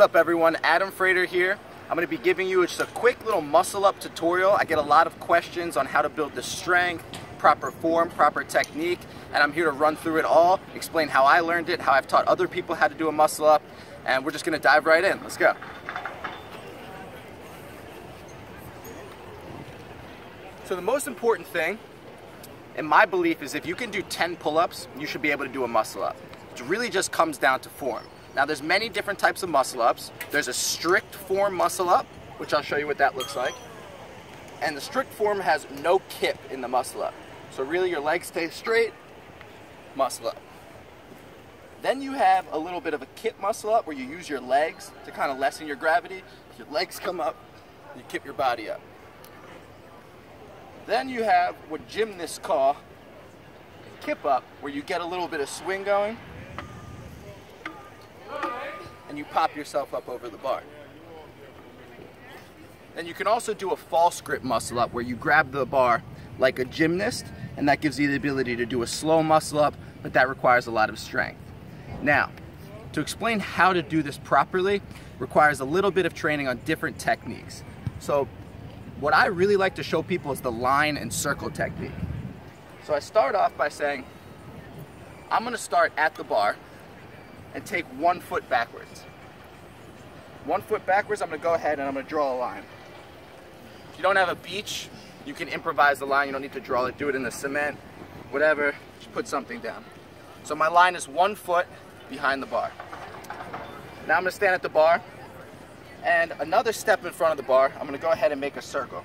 up everyone, 𝗪𝗛𝗧𝗢 here. I'm going to be giving you just a quick little muscle up tutorial. I get a lot of questions on how to build the strength, proper form, proper technique, and I'm here to run through it all, explain how I learned it, how I've taught other people how to do a muscle up, and we're just going to dive right in. Let's go. So the most important thing, in my belief, is if you can do 10 pull-ups, you should be able to do a muscle up. It really just comes down to form. Now there's many different types of muscle ups. There's a strict form muscle up, which I'll show you what that looks like. And the strict form has no kip in the muscle up. So really your legs stay straight, muscle up. Then you have a little bit of a kip muscle up where you use your legs to kind of lessen your gravity. Your legs come up, you kip your body up. Then you have what gymnasts call kip up, where you get a little bit of swing going and you pop yourself up over the bar. Then you can also do a false grip muscle up where you grab the bar like a gymnast, and that gives you the ability to do a slow muscle up, but that requires a lot of strength. Now, to explain how to do this properly requires a little bit of training on different techniques. So what I really like to show people is the line and circle technique. So I start off by saying, I'm going to start at the bar and take 1 foot backwards. 1 foot backwards, I'm going to go ahead and I'm going to draw a line. If you don't have a beach, you can improvise the line. You don't need to draw it. Do it in the cement, whatever. Just put something down. So my line is 1 foot behind the bar. Now I'm going to stand at the bar, and another step in front of the bar, I'm going to go ahead and make a circle.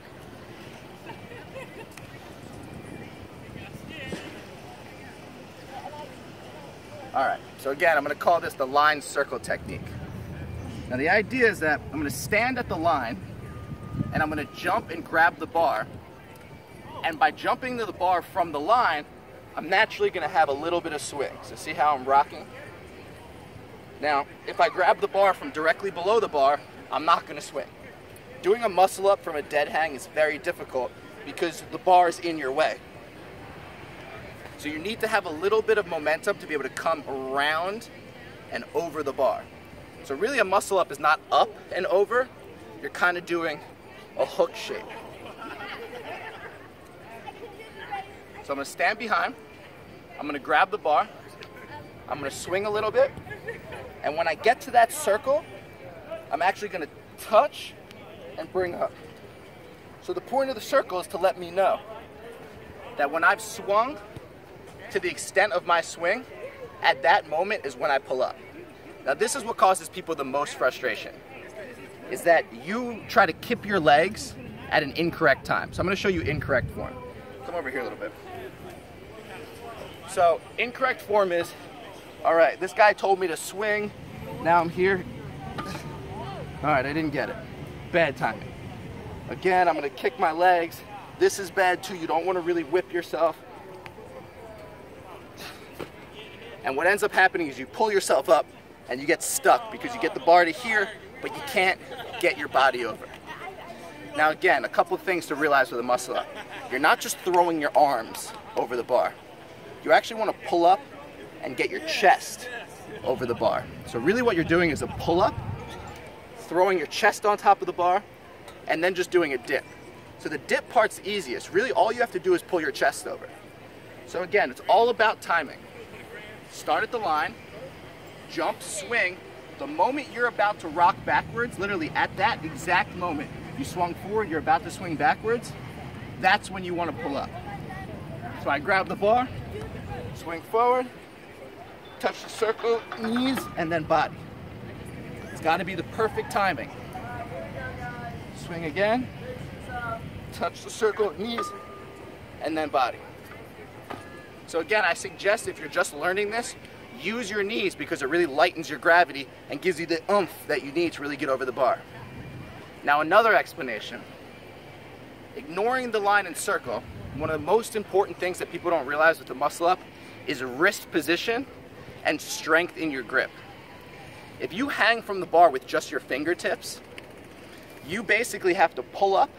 Alright, so again, I'm going to call this the line circle technique. Now the idea is that I'm going to stand at the line and I'm going to jump and grab the bar, and by jumping to the bar from the line, I'm naturally going to have a little bit of swing. So see how I'm rocking? Now, if I grab the bar from directly below the bar, I'm not going to swing. Doing a muscle up from a dead hang is very difficult because the bar is in your way. So you need to have a little bit of momentum to be able to come around and over the bar. So really a muscle up is not up and over, you're kind of doing a hook shape. So I'm going to stand behind, I'm going to grab the bar, I'm going to swing a little bit, and when I get to that circle, I'm actually going to touch and bring up. So the point of the circle is to let me know that when I've swung to the extent of my swing, at that moment is when I pull up. Now this is what causes people the most frustration, is that you try to kip your legs at an incorrect time. So I'm going to show you incorrect form. Come over here a little bit. So incorrect form is, alright, this guy told me to swing, now I'm here. Alright, I didn't get it. Bad timing. Again, I'm going to kick my legs. This is bad too, you don't want to really whip yourself. And what ends up happening is you pull yourself up and you get stuck because you get the bar to here, but you can't get your body over. Now again, a couple of things to realize with a muscle up. You're not just throwing your arms over the bar. You actually want to pull up and get your chest over the bar. So really what you're doing is a pull up, throwing your chest on top of the bar, and then just doing a dip. So the dip part's easiest. Really all you have to do is pull your chest over. So again, it's all about timing. Start at the line, jump, swing. The moment you're about to rock backwards, literally at that exact moment, you swung forward, you're about to swing backwards, that's when you want to pull up. So I grab the bar, swing forward, touch the circle, knees, and then body. It's got to be the perfect timing. Swing again, touch the circle, knees, and then body. So again, I suggest if you're just learning this, use your knees because it really lightens your gravity and gives you the oomph that you need to really get over the bar. Now another explanation. Ignoring the line and circle, one of the most important things that people don't realize with the muscle up is wrist position and strength in your grip. If you hang from the bar with just your fingertips, you basically have to pull up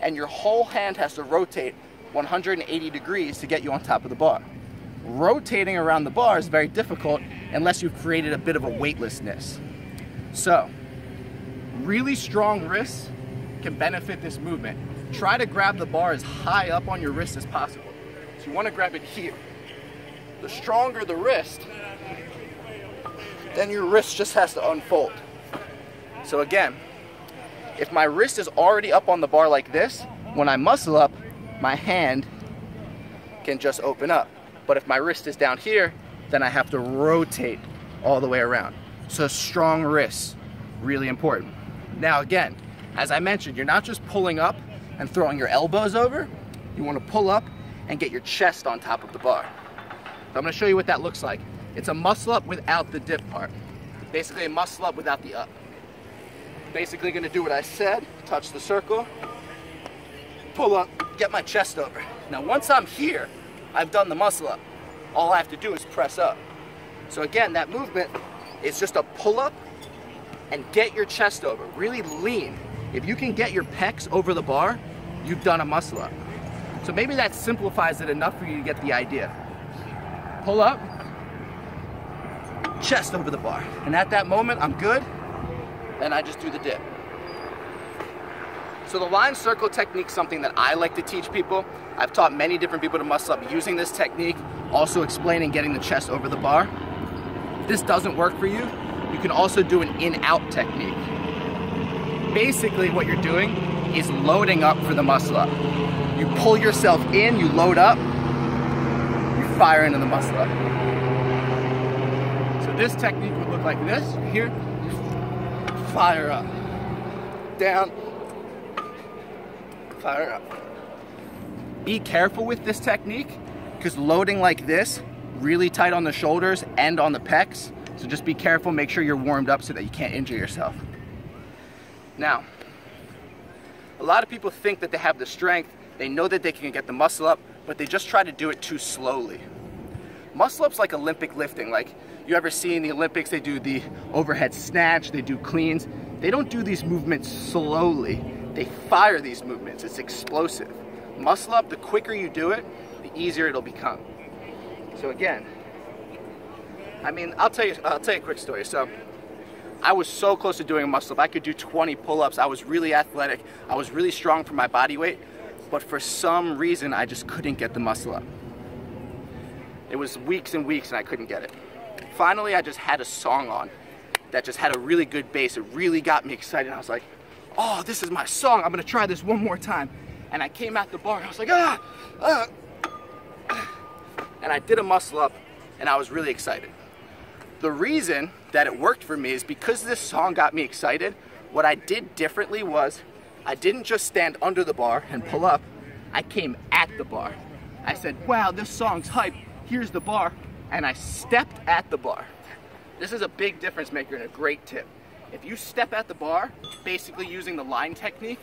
and your whole hand has to rotate 180 degrees to get you on top of the bar. Rotating around the bar is very difficult unless you've created a bit of a weightlessness. So Really strong wrists can benefit this movement. Try to grab the bar as high up on your wrist as possible. So you want to grab it here. The stronger the wrist, then your wrist just has to unfold. So again, if my wrist is already up on the bar like this, when I muscle up, my hand can just open up. But if my wrist is down here, then I have to rotate all the way around. So strong wrists, really important. Now again, as I mentioned, you're not just pulling up and throwing your elbows over. You want to pull up and get your chest on top of the bar. So I'm going to show you what that looks like. It's a muscle up without the dip part. Basically a muscle up without the up. Basically going to do what I said, touch the circle, pull up, get my chest over. Now once I'm here, I've done the muscle up. All I have to do is press up. So again, that movement is just a pull up and get your chest over. Really lean. If you can get your pecs over the bar, you've done a muscle up. So maybe that simplifies it enough for you to get the idea. Pull up, chest over the bar. And at that moment, I'm good. Then I just do the dip. So the line circle technique is something that I like to teach people. I've taught many different people to muscle up using this technique, also explaining getting the chest over the bar. If this doesn't work for you, you can also do an in-out technique. Basically what you're doing is loading up for the muscle up. You pull yourself in, you load up, you fire into the muscle up. So this technique would look like this. Here, fire up, down, fire up. Be careful with this technique because loading like this, really tight on the shoulders and on the pecs. So just be careful, make sure you're warmed up so that you can't injure yourself. Now, a lot of people think that they have the strength, they know that they can get the muscle up, but they just try to do it too slowly. Muscle up's like Olympic lifting. Like you ever see in the Olympics, they do the overhead snatch, they do cleans. They don't do these movements slowly. They fire these movements, it's explosive. Muscle up, the quicker you do it, the easier it'll become. So again, I mean, I'll tell you a quick story. So I was so close to doing a muscle up. I could do 20 pull-ups. I was really athletic. I was really strong for my body weight, but for some reason, I just couldn't get the muscle up. It was weeks and weeks and I couldn't get it. Finally, I just had a song on that just had a really good bass. It really got me excited. I was like, oh, this is my song. I'm gonna try this one more time. And I came out the bar and I was like, and I did a muscle up and I was really excited. The reason that it worked for me is because this song got me excited. What I did differently was I didn't just stand under the bar and pull up. I came at the bar. I said, wow, this song's hype. Here's the bar. And I stepped at the bar. This is a big difference maker and a great tip. If you step at the bar, basically using the line technique,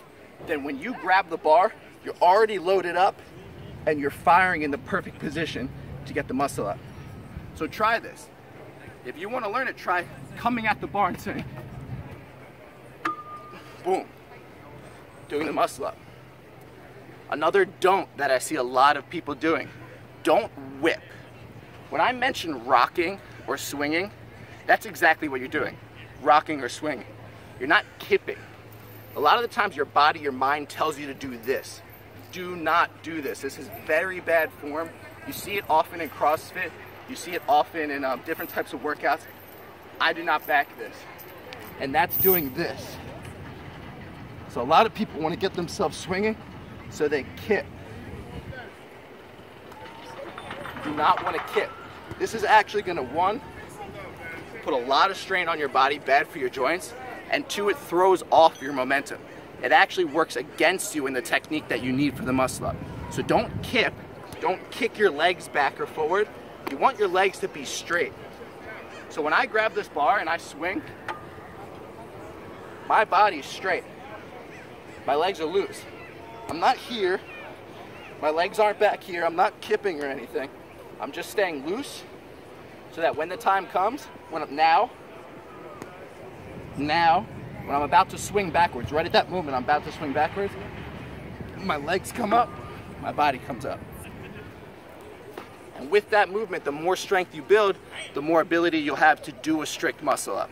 then when you grab the bar, you're already loaded up and you're firing in the perfect position to get the muscle up. So try this. If you want to learn it, try coming at the bar and saying, boom, doing the muscle up. Another don't that I see a lot of people doing, don't whip. When I mention rocking or swinging, that's exactly what you're doing, rocking or swinging. You're not kipping. A lot of the times your body, your mind tells you to do this. Do not do this. This is very bad form. You see it often in CrossFit. You see it often in different types of workouts. I do not back this. And that's doing this. So a lot of people want to get themselves swinging, so they kip. Do not want to kip. This is actually going to, one, put a lot of strain on your body, bad for your joints, and two, it throws off your momentum. It actually works against you in the technique that you need for the muscle up. So don't kip, don't kick your legs back or forward. You want your legs to be straight. So when I grab this bar and I swing, my body's straight. My legs are loose. I'm not here. My legs aren't back here. I'm not kipping or anything. I'm just staying loose so that when the time comes, when I'm when I'm about to swing backwards, right at that moment I'm about to swing backwards, my legs come up, my body comes up. And with that movement, the more strength you build, the more ability you'll have to do a strict muscle up.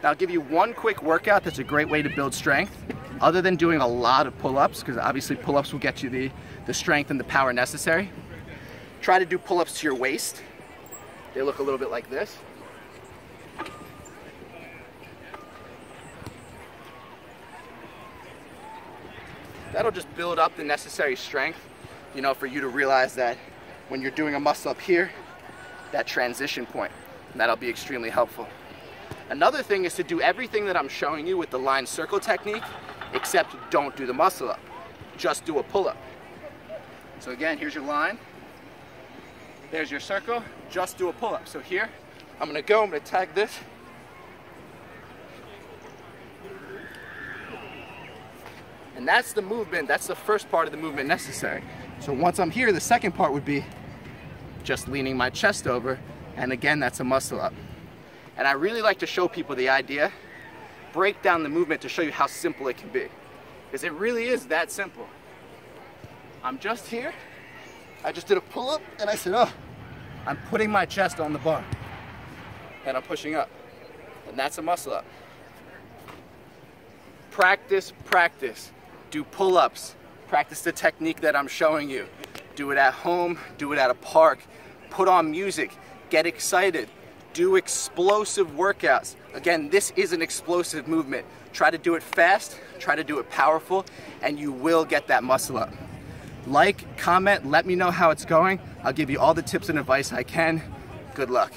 Now I'll give you one quick workout that's a great way to build strength, other than doing a lot of pull-ups, because obviously pull-ups will get you the strength and the power necessary. Try to do pull-ups to your waist. They look a little bit like this. That'll just build up the necessary strength, you know, for you to realize that when you're doing a muscle up here, that transition point, and that'll be extremely helpful. Another thing is to do everything that I'm showing you with the line circle technique, except don't do the muscle up. Just do a pull-up. So again, here's your line. There's your circle. Just do a pull-up. So here, I'm gonna tag this. And that's the movement, that's the first part of the movement necessary. So once I'm here, the second part would be just leaning my chest over, and again, that's a muscle up. And I really like to show people the idea, break down the movement to show you how simple it can be. Because it really is that simple. I'm just here, I just did a pull-up, and I said, oh, I'm putting my chest on the bar, and I'm pushing up. And that's a muscle up. Practice, practice. Do pull-ups, practice the technique that I'm showing you. Do it at home, do it at a park, put on music, get excited, do explosive workouts. Again, this is an explosive movement. Try to do it fast, try to do it powerful, and you will get that muscle up. Like, comment, let me know how it's going. I'll give you all the tips and advice I can. Good luck.